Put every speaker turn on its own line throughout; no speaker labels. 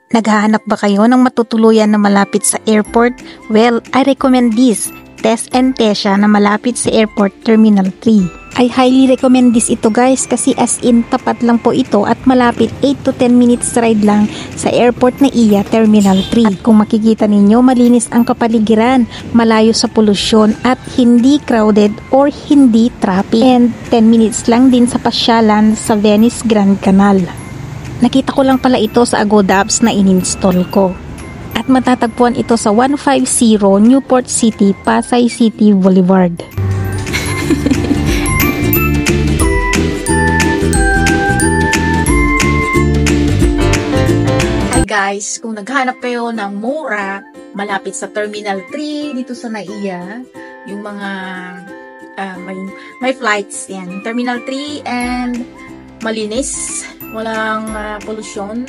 Naghahanap ba kayo ng matutuluyan na malapit sa airport? Well, I recommend this, Tess and Tesha na malapit sa Airport Terminal 3. I highly recommend this ito guys kasi as in tapat lang po ito at malapit 8 to 10 minutes ride lang sa airport na iya Terminal 3. At kung makikita ninyo, malinis ang kapaligiran, malayo sa polusyon at hindi crowded or hindi traffic. And 10 minutes lang din sa pasyalan sa Venice Grand Canal. Nakita ko lang pala ito sa Agoda apps na ininstall ko. At matatagpuan ito sa 150 Newport City, Pasay City Boulevard.
Hi guys, kung naghanap kayo ng mura, malapit sa Terminal 3, dito sa NAIA, yung mga may flights yan. Terminal 3 and malinis, walang pollution,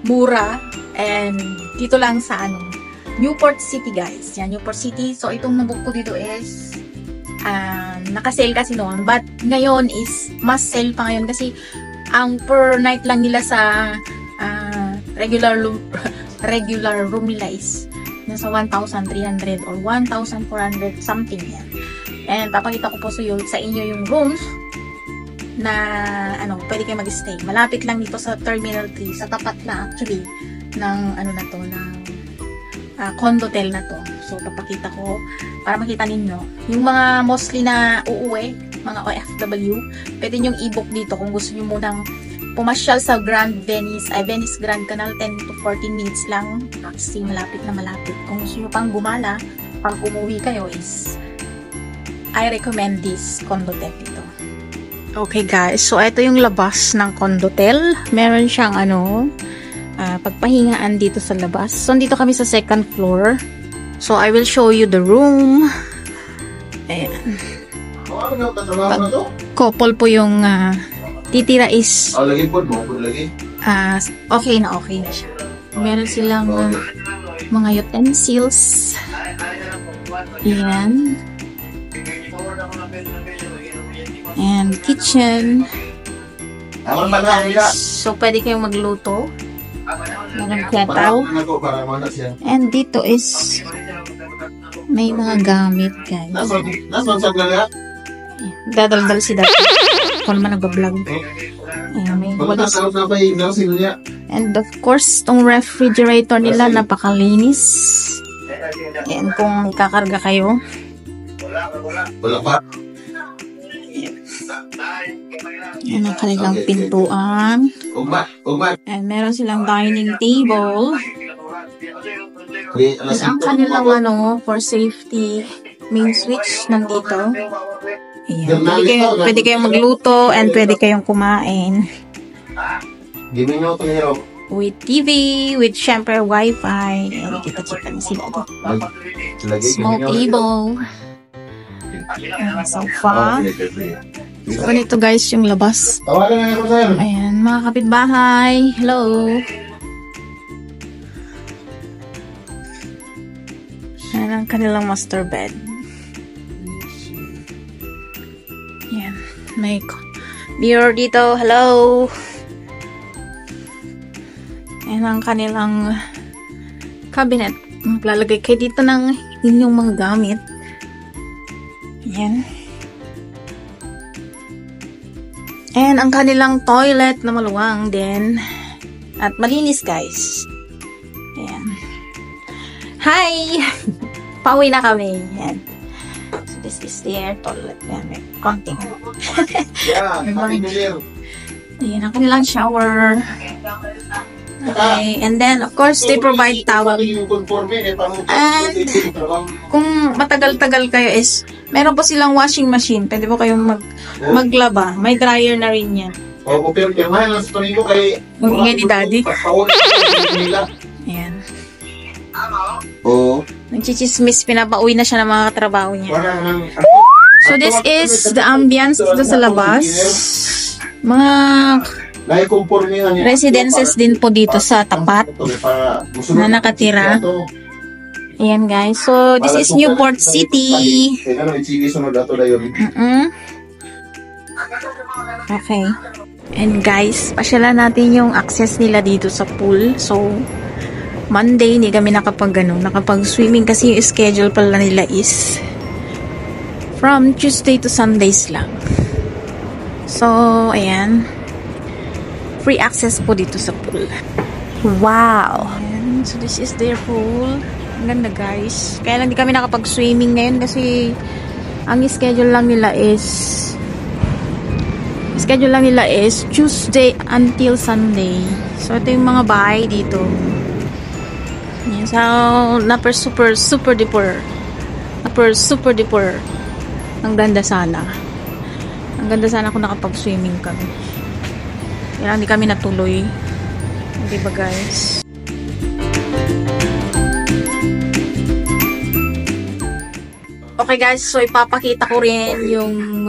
mura, and dito lang sa Newport City guys. Yan, Newport City. So, itong nabook ko dito is naka-sale kasi noon. But, ngayon is mas sale pa ngayon kasi ang per night lang nila sa regular room nila is nasa 1,300 or 1,400 something yan. And, papakita ko po sa inyo yung rooms na pwede kayo mag-stay. Malapit lang dito sa Terminal 3, sa tapat na actually ng ng condotel na to. So papakita ko para makita ninyo yung mga mostly na uuwi, mga OFW, pwede nyo i-book dito kung gusto nyo munang pumasyal sa Venice Grand Canal. 10 to 14 minutes lang kasi malapit na malapit. Kung gusto nyo pang gumala pag umuwi kayo is I recommend this condotel dito. Okay guys, so ito yung labas ng condotel. Meron siyang pagpahingaan dito sa labas. So dito kami sa second floor. So I will show you the room. Ayan. Couple po yung titira is okay na siya. Meron silang mga utensils. Ayan. And kitchen. So, pwede kayong magluto. Meron kettle. And dito is may mga gamit, guys. Dadaldal si Dati. Kung naman nagbablog. Ayan, may walis. And of course, tong refrigerator nila napakalinis. Ayan, kung ikakarga kayo. Wala pa. Yan ang kanilang pintuan. And meron silang dining table. And ang kanilang for safety main switch nandito. Ayan. Pwede kayong magluto and pwede kayong kumain. With TV, with syempre wifi. Ayan, kita-kita na sila ito. Small table. And sofa. So, ganito guys yung labas. Ayan, mga kapitbahay. Hello. Ayan ang kanilang master bed. Ayan. May mirror dito. Hello. Ayan ang kanilang cabinet. Maglalagay kayo dito ng inyong mga gamit. Ayan. And ang kanilang toilet na maluwang din. At malinis guys. Ayan. Hi! Pauwi na kami. Ayan. So this is their toilet. Ayan. May konting. Ayan ang kanilang shower. Okay. And then of course they provide towel. And kung matagal-tagal kayo is meron po silang washing machine. Pwede po kayong maglaba. May dryer na rin yan. Mag-ingay ni Daddy. Ayan. Nagchichismis. Pinapauwi na siya ng mga katrabaho niya. So this is the ambience dito sa labas. Mga residences din po dito sa tapat na nakatira. Ayan guys. So, this is Newport City. Okay. And guys, pasyalan natin yung access nila dito sa pool. So, Monday, hindi kami nakapag-swimming kasi yung schedule pala nila is from Tuesday to Sundays lang. So, ayan. Free access po dito sa pool. Wow! Ayan. So, this is their pool. Ang ganda guys. Kaya lang di kami nakapag-swimming ngayon kasi ang schedule lang nila is Tuesday until Sunday. So, ito yung mga bahay dito. Yan. So, super duper. Ang ganda sana. Ang ganda sana kung nakapag-swimming kami. Kaya hindi kami natuloy. Hindi ba guys? Okay guys, so ipapakita ko rin yung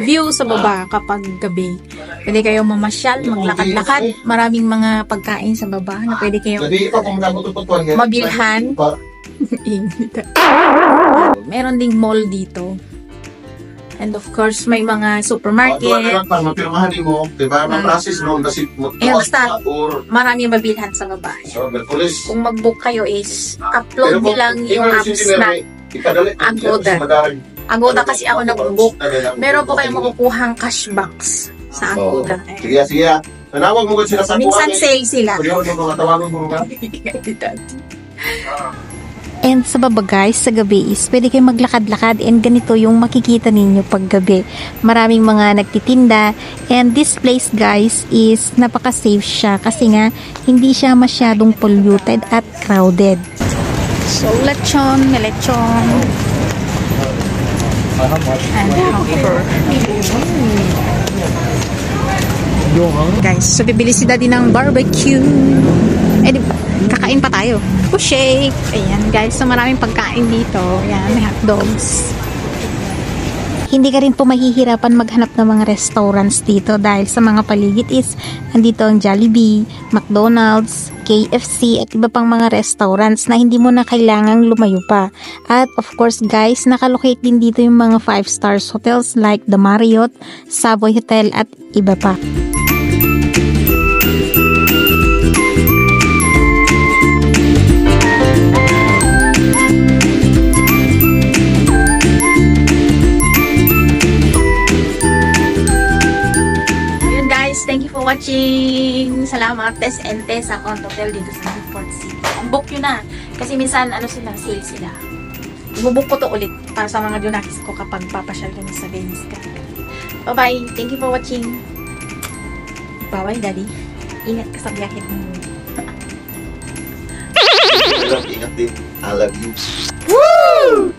view sa baba kapag gabi. Pwede kayong mamasyal, maglakad-lakad. Maraming mga pagkain sa baba na pwede kayong mabilhan. Meron ding mall dito. And of course, may mga supermarket. Basta, maraming mabilhan sa baba. Kung mag-book kayo is, upload nyo lang yung apps na Agoda kasi ako nag-book. Meron po kayong makukuhang cashbacks sa Agoda.
Sige. Nanawag mo sila sa
minsan sale sila.
And sa baba guys, sa gabi is pwede kayong maglakad-lakad and ganito yung makikita ninyo pag gabi. Maraming mga nagtitinda and this place guys is napaka-safe siya kasi nga hindi siya masyadong polluted at crowded.
So, lechon. And hamper. Guys, so bibili si Daddy ng barbecue. Eh, kakain pa tayo. Shake. Ayan, guys. So, maraming pagkain dito. Ayan, may hotdogs.
Hindi ka rin po mahihirapan maghanap ng mga restaurants dito dahil sa mga paligid is andito ang Jollibee, McDonald's, KFC at iba pang mga restaurants na hindi mo na kailangang lumayo pa. At of course guys, nakalocate din dito yung mga 5 stars hotels like the Marriott, Savoy Hotel at iba pa.
Thank you for watching. Salamat. Tess and Tess sa hotel dito sa Newport City. Book yun na. Kasi minsan, sale sila. Ibubook ko to ulit para sa mga Junakis ko kapag papasyal kami sa Venice. Bye-bye. Thank you for watching. Bye-bye, Daddy. Ingat ka sa biyahe mo.
Ingat din. I love you.
Woo!